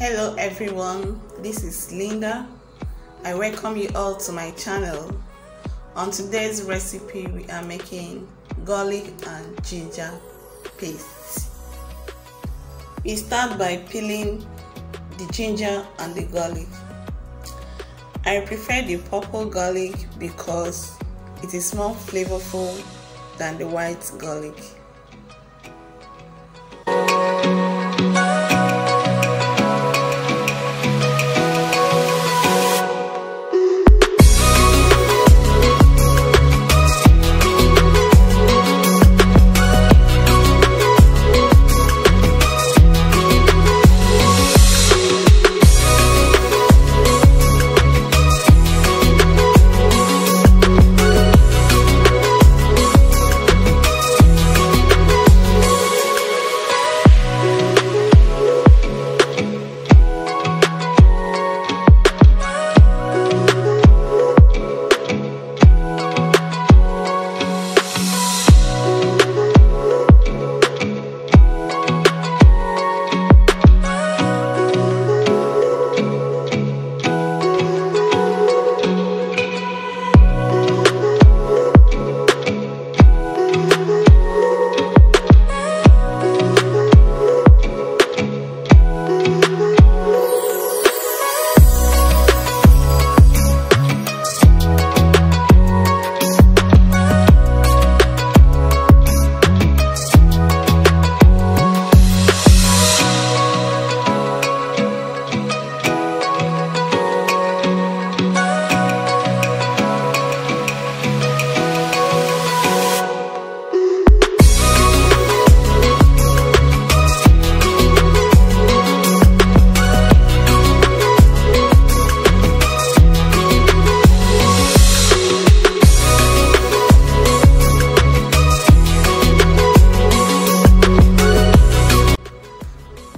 Hello everyone, this is Linda. I welcome you all to my channel. On today's recipe we are making garlic and ginger paste. We start by peeling the ginger and the garlic. I prefer the purple garlic because it is more flavorful than the white garlic.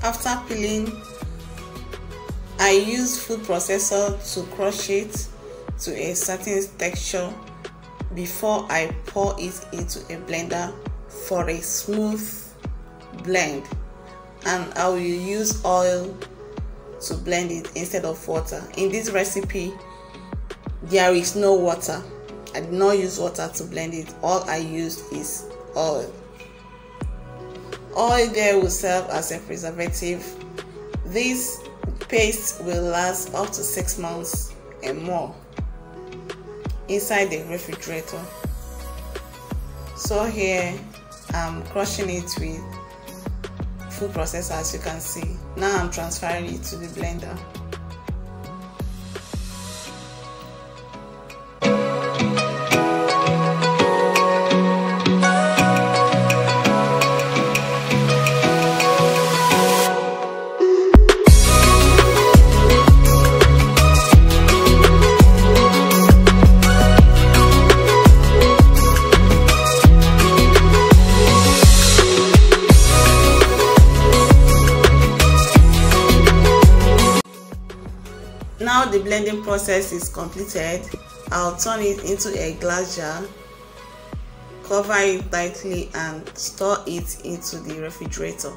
After peeling, I use food processor to crush it to a certain texture before I pour it into a blender for a smooth blend, and I will use oil to blend it instead of water. In this recipe there is no water. I did not use water to blend it. All I used is oil. Oil there will serve as a preservative. This paste will last up to 6 months and more inside the refrigerator. So here I'm crushing it with food processor, as you can see. Now I'm transferring it to the blender. Now the blending process is completed. I'll turn it into a glass jar, cover it tightly and store it into the refrigerator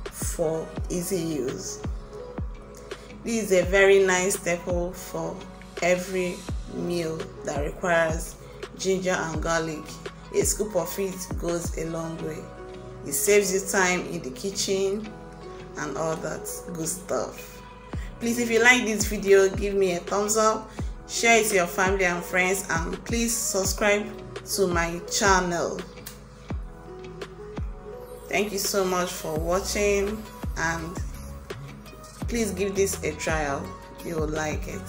for easy use. This is a very nice staple for every meal that requires ginger and garlic. A scoop of it goes a long way. It saves you time in the kitchen and all that good stuff. Please, if you like this video, give me a thumbs up, share it to your family and friends, and please subscribe to my channel. Thank you so much for watching, and please give this a trial. You will like it.